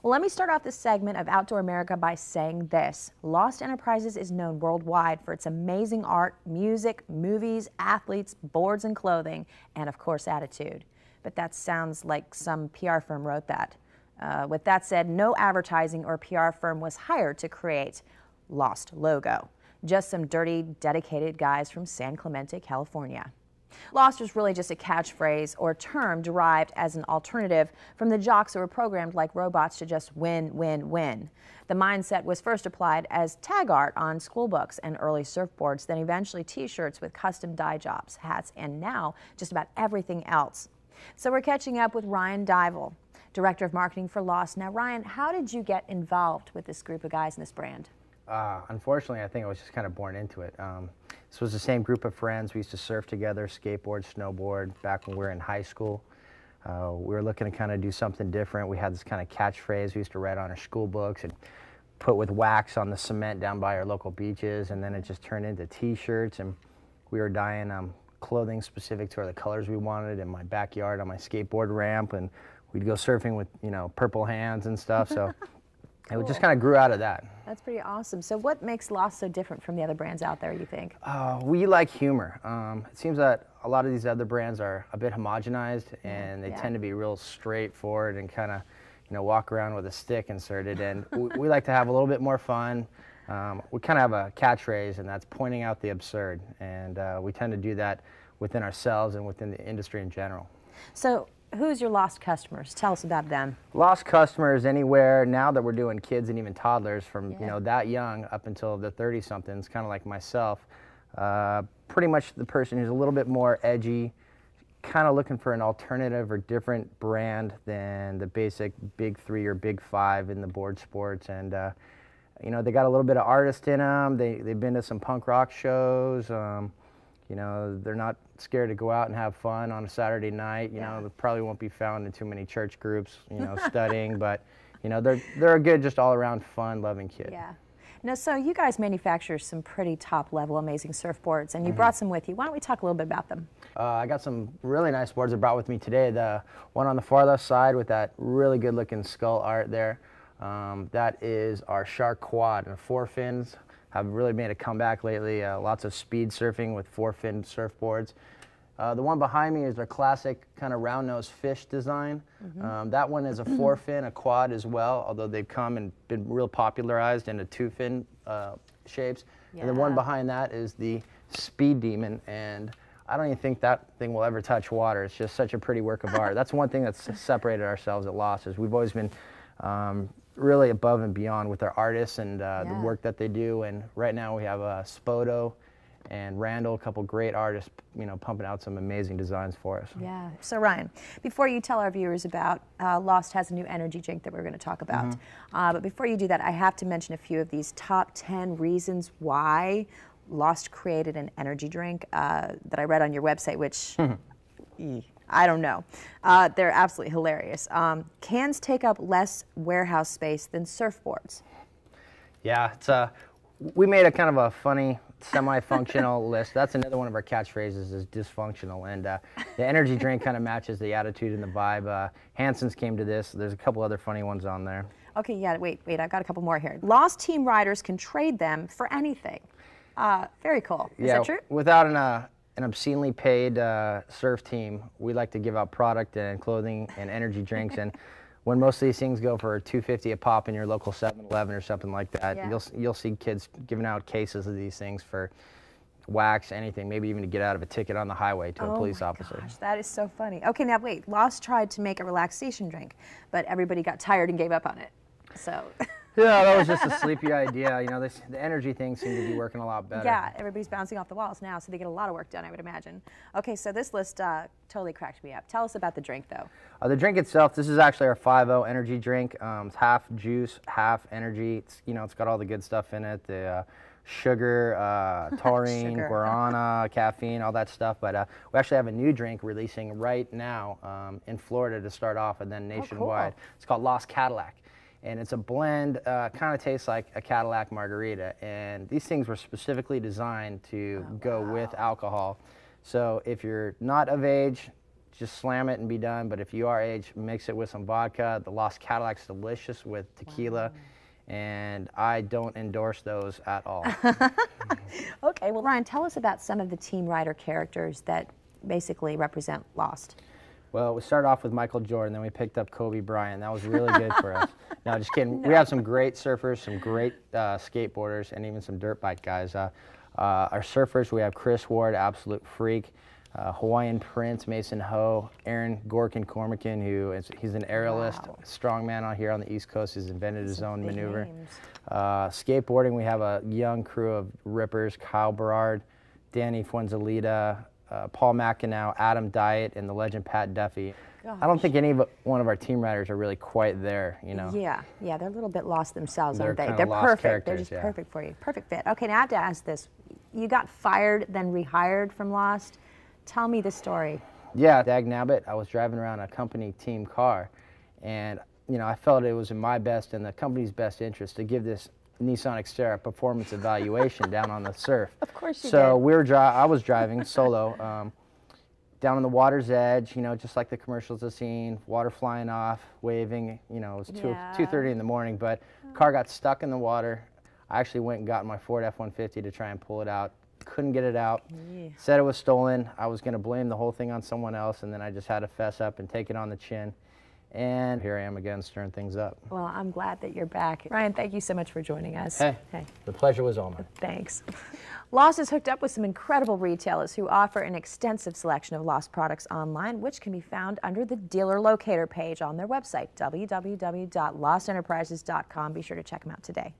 Well, let me start off this segment of Outdoor America by saying this. Lost Enterprises is known worldwide for its amazing art, music, movies, athletes, boards and clothing, and of course attitude. But that sounds like some PR firm wrote that. With that said, no advertising or PR firm was hired to create Lost logo. Just some dirty, dedicated guys from San Clemente, California. Lost was really just a catchphrase or term derived as an alternative from the jocks who were programmed like robots to just win, win, win. The mindset was first applied as tag art on school books and early surfboards, then eventually t-shirts with custom dye jobs, hats, and now just about everything else. So we're catching up with Ryan Dival, Director of Marketing for Lost. Now, Ryan, how did you get involved with this group of guys in this brand? Unfortunately, I think I was just kind of born into it. This was the same group of friends. We used to surf together, skateboard, snowboard, back when we were in high school. We were looking to kind of do something different. We had this kind of catchphrase we used to write on our school books and put with wax on the cement down by our local beaches, and then it just turned into t-shirts, and we were dyeing clothing specific to the colors we wanted in my backyard on my skateboard ramp, and we'd go surfing with, you know, purple hands and stuff. So cool. It just kind of grew out of that. That's pretty awesome. So what makes Lost so different from the other brands out there, you think? We like humor. It seems that a lot of these other brands are a bit homogenized, and they tend to be real straightforward and kind of, you know, walk around with a stick inserted. And we like to have a little bit more fun. We kind of have a catchphrase, and that's pointing out the absurd. And we tend to do that within ourselves and within the industry in general. So who's your Lost customers? Tell us about them. Lost customers anywhere now that we're doing kids and even toddlers from you know, that young up until the 30-somethings, kind of like myself. Pretty much the person who's a little bit more edgy, kind of looking for an alternative or different brand than the basic big 3 or big 5 in the board sports. And you know, they got a little bit of artist in them. They've been to some punk rock shows. You know, they're not scared to go out and have fun on a Saturday night. You know, they probably won't be found in too many church groups, you know, studying, but, you know, they're a good, just all-around fun-loving kid. Yeah. Now, so you guys manufacture some pretty top-level, amazing surfboards, and you brought some with you. Why don't we talk a little bit about them? I got some really nice boards I brought with me today. The one on the far left side with that really good-looking skull art there, that is our Shark Quad, and 4 fins. Have really made a comeback lately. Lots of speed surfing with 4-fin surfboards. The one behind me is our classic kind of round-nosed fish design. That one is a 4-fin, a quad as well, although they've come and been real popularized into 2-fin shapes. And the one behind that is the Speed Demon, and I don't even think that thing will ever touch water. It's just such a pretty work of art. That's one thing that's separated ourselves at Lost, is we've always been really above and beyond with our artists and the work that they do. And right now we have Spoto and Randall, a couple great artists, you know, pumping out some amazing designs for us. Yeah. So Ryan, before you tell our viewers about Lost has a new energy drink that we're going to talk about, but before you do that, I have to mention a few of these top 10 reasons why Lost created an energy drink that I read on your website, which I don't know. They're absolutely hilarious. Cans take up less warehouse space than surfboards. Yeah, it's we made a kind of a funny, semi-functional list. That's another one of our catchphrases, is dysfunctional. And the energy drink kind of matches the attitude and the vibe. Hanson's came to this. There's a couple other funny ones on there. Okay, yeah, wait, I've got a couple more here. Lost team riders can trade them for anything. Very cool. Is that true? Without an obscenely paid surf team, we like to give out product and clothing and energy drinks. And when most of these things go for $2.50 a pop in your local 7-Eleven or something like that, you'll see kids giving out cases of these things for wax, anything, maybe even to get out of a ticket on the highway to a police officer. Gosh, that is so funny. Okay, now wait, Lost tried to make a relaxation drink, but everybody got tired and gave up on it. So. Yeah, that was just a sleepy idea. You know, the energy thing seemed to be working a lot better. Yeah, everybody's bouncing off the walls now, so they get a lot of work done, I would imagine. Okay, so this list totally cracked me up. Tell us about the drink, though. The drink itself, this is actually our 5-0 energy drink. It's half juice, half energy. It's, you know, it's got all the good stuff in it. The sugar, taurine, guarana, caffeine, all that stuff. But we actually have a new drink releasing right now in Florida to start off, and then nationwide. Cool. It's called Lost Cadillac. And it's a blend, kind of tastes like a Cadillac margarita. And these things were specifically designed to go with alcohol. So if you're not of age, just slam it and be done. But if you are aged, mix it with some vodka. The Lost Cadillac's delicious with tequila. Wow. And I don't endorse those at all. Okay, well, Ryan, tell us about some of the team rider characters that basically represent Lost. Well, we started off with Michael Jordan, then we picked up Kobe Bryant. That was really good for us. No, just kidding. No. We have some great surfers, some great skateboarders, and even some dirt bike guys. Our surfers, we have Chris Ward, absolute freak. Hawaiian Prince, Mason Ho, Aaron Gorkin Cormican, he's an aerialist, wow. Strongman out here on the East Coast. He's invented his own maneuver. Skateboarding, we have a young crew of rippers, Kyle Berard, Danny Fuenzalida, Paul McEnow, Adam Diet, and the legend Pat Duffy. Gosh. I don't think one of our team riders are really quite there, you know. Yeah, they're a little bit lost themselves, aren't they? They're perfect. They're just perfect for you. Perfect fit. Okay, now I have to ask this. You got fired, then rehired from Lost. Tell me the story. Yeah, Dag Nabbit, I was driving around a company team car, and I felt it was in my best and the company's best interest to give this Nissan Xterra performance evaluation down on the surf. Of course you did. So I was driving solo down on the water's edge, just like the commercials have seen, water flying off, waving. It was 2:30 in the morning, but car got stuck in the water. I actually went and got my Ford F-150 to try and pull it out. Couldn't get it out. Yeah. Said it was stolen. I was going to blame the whole thing on someone else, and then I just had to fess up and take it on the chin. And here I am again, stirring things up. Well, I'm glad that you're back. Ryan, thank you so much for joining us. Hey, the pleasure was all mine. Thanks. Lost is hooked up with some incredible retailers who offer an extensive selection of Lost products online, which can be found under the dealer locator page on their website, www.lostenterprises.com. Be sure to check them out today.